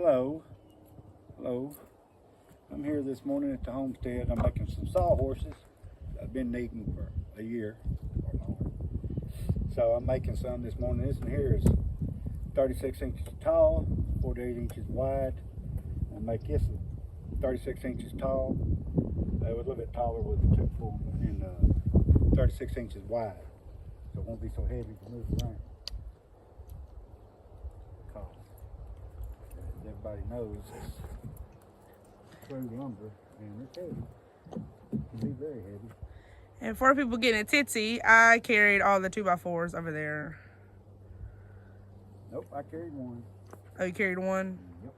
Hello. Hello. I'm here this morning at the homestead. I'm making some sawhorses. I've been needing for a year or more. So I'm making some this morning. This one here is 36 inches tall, 48 inches wide. I'll make this 36 inches tall. It was a little bit taller with the 2-4 and 36 inches wide. So it won't be so heavy to move around. Because, as everybody knows, crude lumber and it's heavy. It can be very heavy. And for people getting it titsy, I carried all the 2x4s over there. Nope, I carried one. Oh, you carried one? Yep.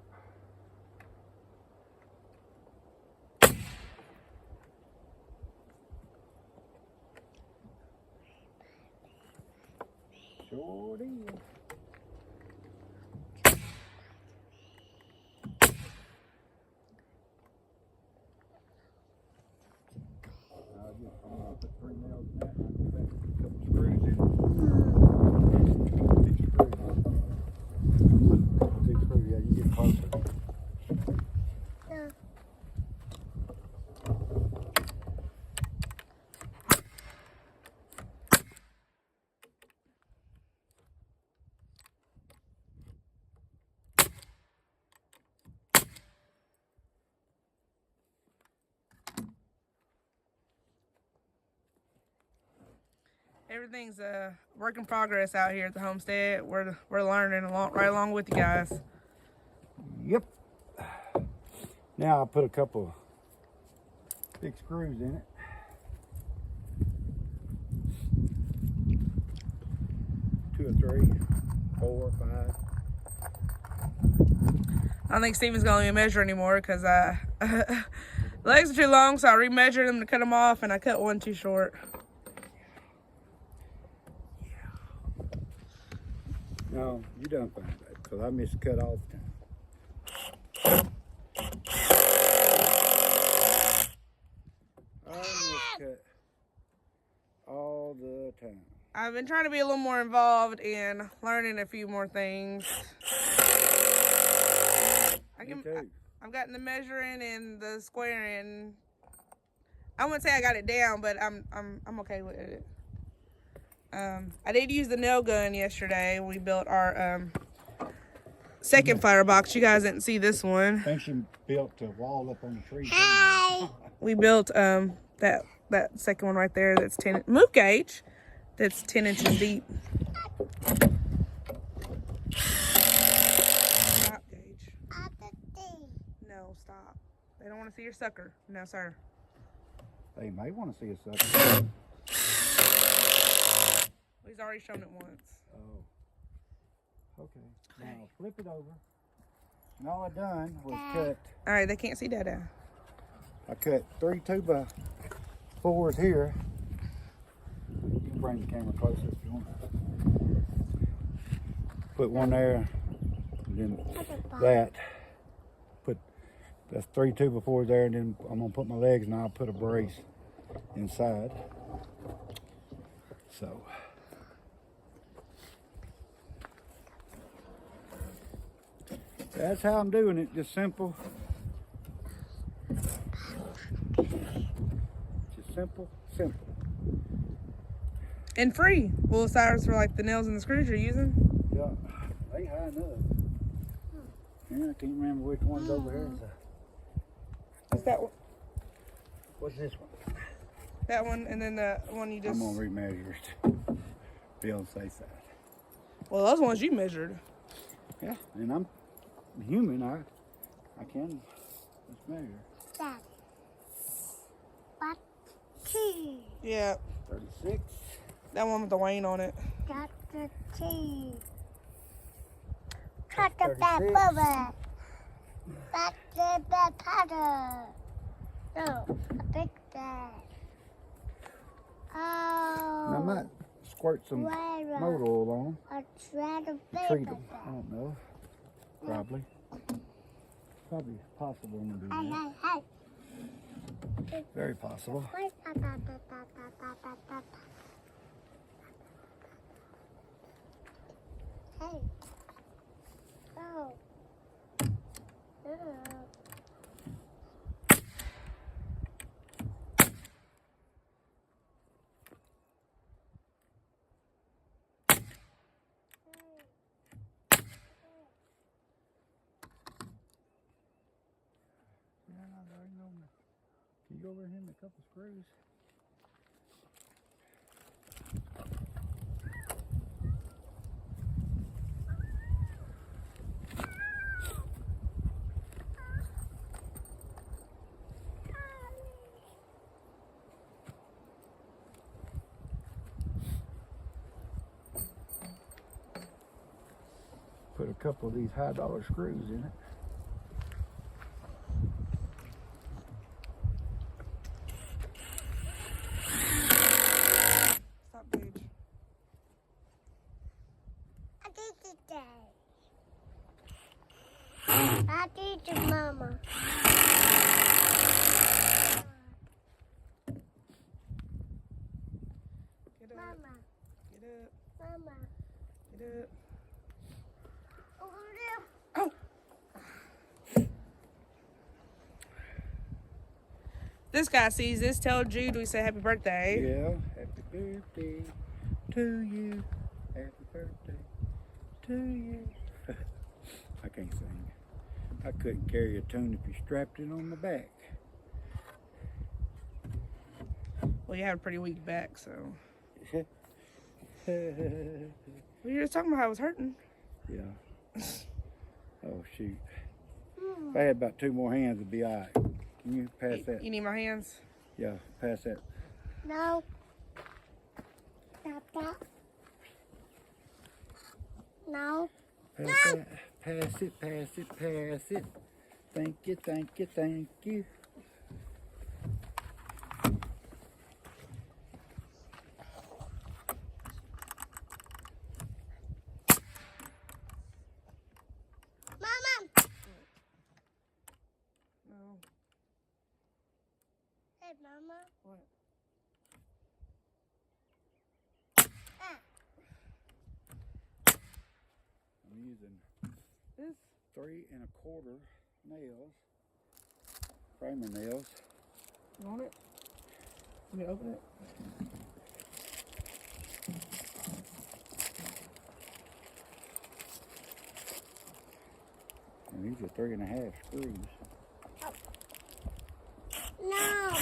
Sure did. I'm going to put 3 nails in that and I'm going to put a couple screws in it. Big screw, yeah, you get closer. Everything's a work in progress out here at the homestead. We're learning right along with you guys. Yep. Now I'll put a couple big screws in it. Two or three, 4, 5. I don't think Steven's gonna let me measure anymore because legs are too long, so I remeasured them to cut them off, and I cut one too short. No, you done fine, babe, because I miss cut all the time. I miss cut all the time. I've been trying to be a little more involved in learning a few more things. Me too. I've gotten the measuring and the squaring. I wouldn't say I got it down, but I'm okay with it. I did use the nail gun yesterday. We built our second firebox. You guys didn't see this one. I think she built a wall up on the tree. Hi. We built that second one right there. That's 10 move gauge. That's 10 inches deep. Stop, Gage. No, stop. They don't want to see your sucker. No, sir. They may want to see a sucker. He's already shown it once. Oh. Okay. Now flip it over. And all I done was cut. All right, they can't see Dada. I cut 3 2x4s here. You can bring the camera closer if you want. Put one there, and then that. That's 3 2x4s there, and then I'm gonna put my legs and I'll put a brace inside. So. That's how I'm doing it, just simple. Just simple. And free. Will the size for like the nails and the screws you're using? Yeah, they high enough. Yeah, I can't remember which one's over here. What's that one? What's this one? That one, and then the one you just... I'm gonna remeasure it. Be on the safe side. Well, those ones you measured. Yeah, and I'm human. I can just measure. Dad. What? Yeah. 36. That one with the wane on it. That's the tea. Cut the bad bubble. That's the bad powder. No, I think that. And I Oh. might squirt some motor oil on them. I try to Treat paper them. I don't know. Probably. Probably possible to do that. Hey. Very possible. Hey. Go. go over him a couple screws. Put a couple of these high-dollar screws in it. Stop, Paige. I did it, Dad. I did it, Mama. Get up. Mama. Get up. Mama. Get up. Over there. Oh! This guy sees this. Tell Jude we say happy birthday. Yeah, happy birthday to you. Happy birthday to you. I can't sing. I couldn't carry a tune if you strapped it on my back. Well, you have a pretty weak back, so. Yeah. We were just talking about how it was hurting. Oh, shoot. If I had about 2 more hands, it'd be all right. Can you pass that? You need my hands? Yeah, pass that. No. Stop that. No. Pass that. Pass it, pass it, pass it. Thank you, thank you, thank you. Mama. No. Hey, Mama. What? Ah. I'm using This? 3 1/4 nails, framer nails. You want it? Let me open it. And these are 3 1/2 screws. No.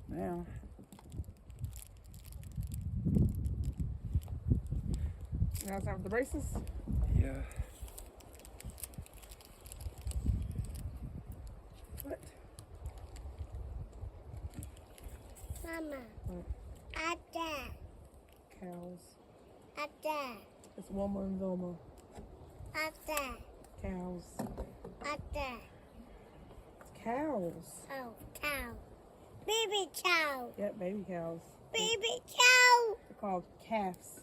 Now, Now it's time for the braces. yeah, What? Mama. What? At that. Cows. At that. It's Wilma and Vilma. At that. Cows. At that. Cows. Oh, cow. Baby cow. Yep, baby cows. Baby cow. They're called calves.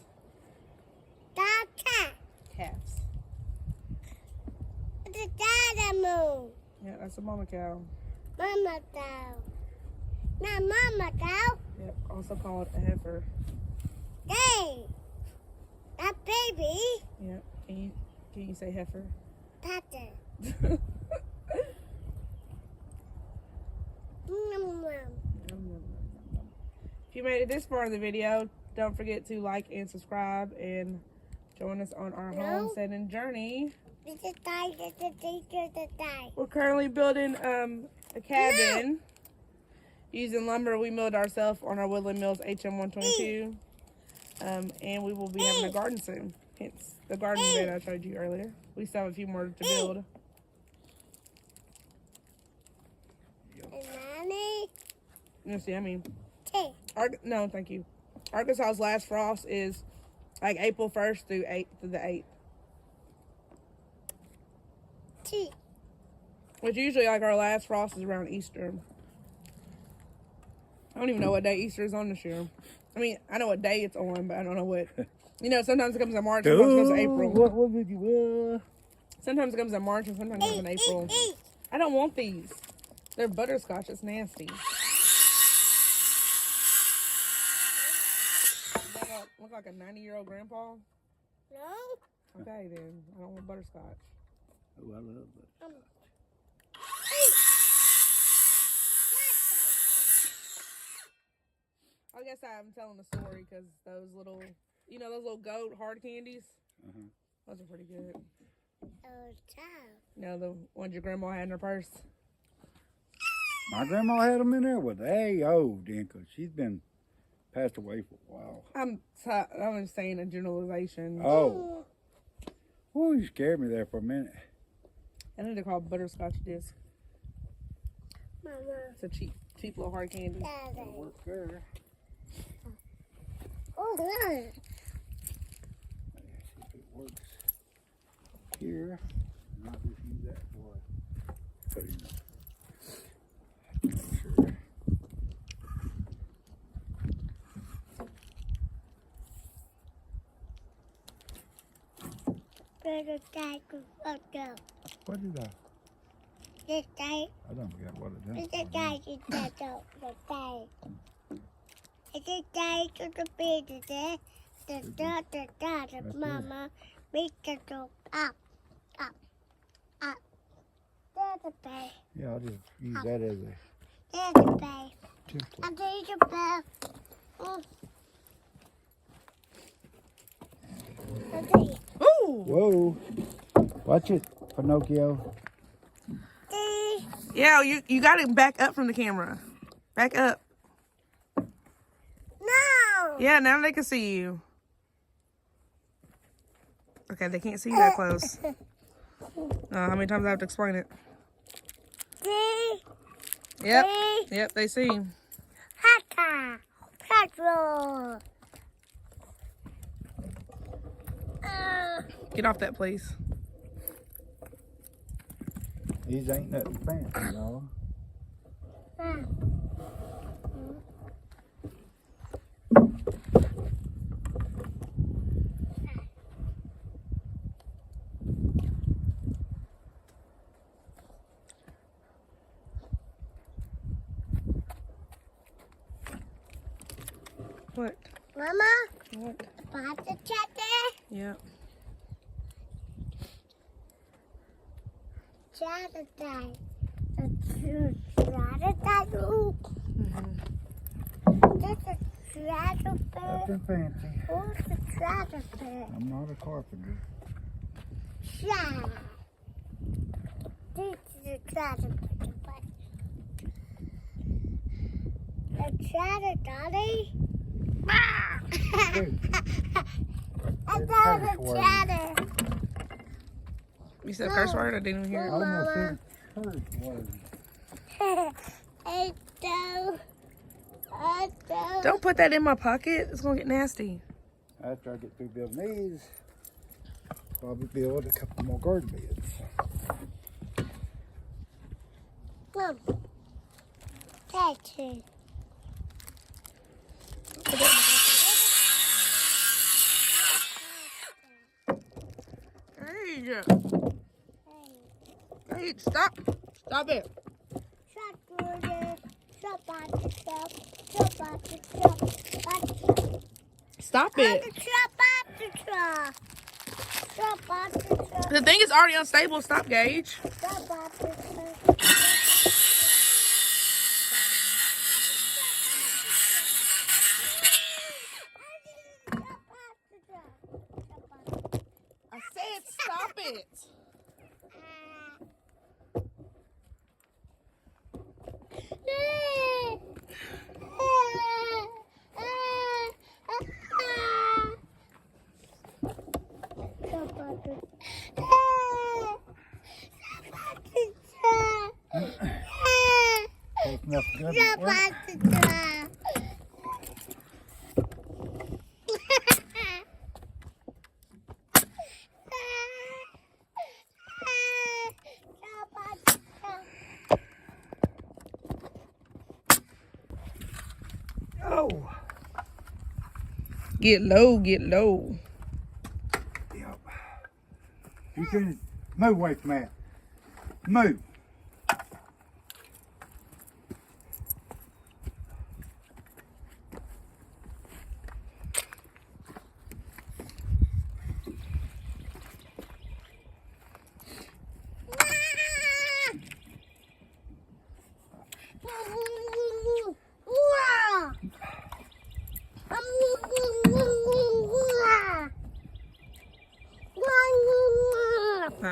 That cat. Calves. The dada moon. Yeah, that's a mama cow. Mama cow. Not mama cow. Yep, also called a heifer. Hey. That baby. Yep. Can you say heifer? Pattern. Yum, Nom, nom. yum, yum, yum. If you made it this far in the video, don't forget to like and subscribe and join us on our No. homesteading journey. This is die. This is teacher to die. We're currently building a cabin using lumber we milled ourselves on our Woodland Mills HM122. And we will be having a garden soon. Hence the garden bed I showed you earlier. We still have a few more to build. And mommy. You see, I mean, Hey. no, thank you. Arkansas's last frost is like April 1st through the 8th. T. Which usually like our last frost is around Easter. I don't even know what day Easter is on this year. I mean, I know what day it's on, but I don't know what. You know, sometimes it comes in March, sometimes it comes in April. What would you? Sometimes it comes in March and sometimes it comes in April. Eat. I don't want these. They're butterscotch. It's nasty. Look like a 90-year-old grandpa? No. Okay, then. I don't want butterscotch. Oh, I love it. I guess I'm telling a story because those little You know those little goat hard candies? Uh-huh. Those are pretty good. Oh, child. You know, the ones your grandma had in her purse? My grandma had them in there with then, 'cause she's been passed away for a while. I'm just saying a generalization. Oh. Oh, you scared me there for a minute. I think they're called butterscotch discs. Mama. It's a cheap little hard candy. Daddy. It'll work there. Oh, look. Let's see if it works here. I'll just use that for putting it. Make sure. Better take a photo. What did I? This day, I don't get what it this is. day is the day. It's a day to the baby there. The mama, make the dog up. There's a bay. Yeah, I'll just use that as a There's a bay. template. And there's a bay. Okay. Ooh! Whoa. Watch it, Pinocchio. Yeah, you got to back up from the camera. Back up. No! Yeah, now they can see you. Okay, they can't see you that close. How many times I have to explain it? See? Yep. See? Yep, they see you. Hata. Petrol. Get off that, please. These ain't nothing fancy, y'all. What? Mama, What? about the chatter. Yep. Chatter time. Chatter time. This is chatter bear. Nothing fancy. Who's the chatter bear? I'm not a carpenter. Chatter. This is the chatter bear. The chatter daddy. Dude, I It's got curse a word. chatter. You said a curse word? I didn't even hear I it. almost said curse word. I don't. Don't put that in my pocket. It's going to get nasty. After I get through building these, probably build a couple more garden beds. Mom. That's it. Hey, hey, stop. Stop it. Stop it. The thing is already unstable. Stop, Gage. I said stop it. Close enough to good to work. Oh. Get low, get low. Yep. You can move away from that. Move.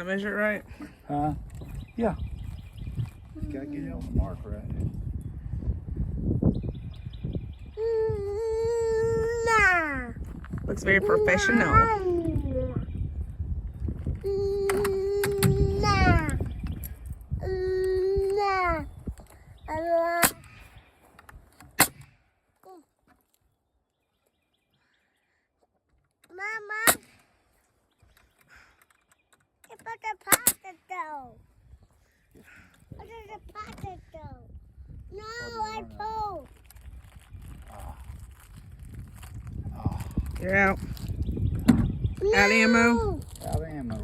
measure it right? Yeah. Just gotta get it on the mark right. Nah. Looks very professional. Nah. Nah. Mama, it's about the potato. What is the potato? No, I pulled. You're out. Out of ammo. Out of ammo.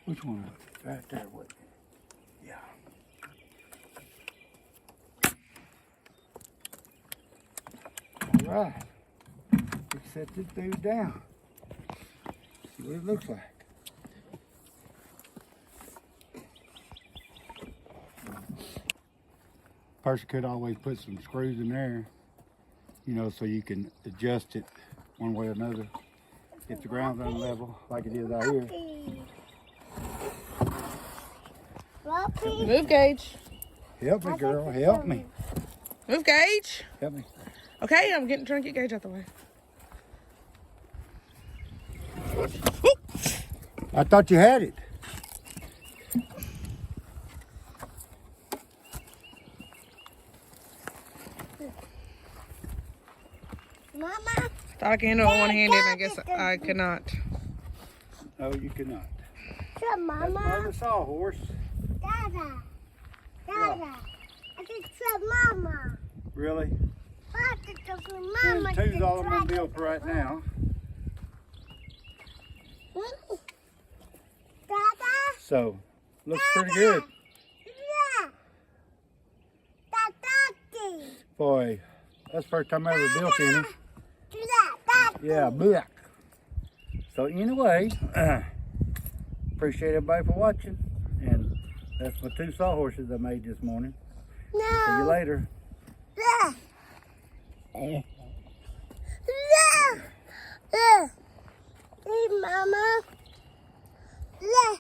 Which one? Right there with me. Yeah. All right. Let's set this dude down. See what it looks like. Person could always put some screws in there, you know, so you can adjust it one way or another if the ground's unlevel like it is out here. Move, Gage. Help me, girl. Help me. Move, Gage. Help me. Okay, I'm trying to get Gage out the way. I thought you had it. Mama. Thought I could handle it one-handed. I guess I could not. No, you cannot. So, That's Mama. another sawhorse. Dada. Dada. I just said Mama. Really? Potato for Mama. Two's all I'm gonna build for right now. Dada. So, looks pretty good. Yeah. Dada. Boy, that's the first time I ever built any. Dada. Yeah, black. So anyway, appreciate everybody for watching. And that's my 2 sawhorses I made this morning. No. See you later. Yeah. Yeah. Yeah. Hey, Mama. Yeah.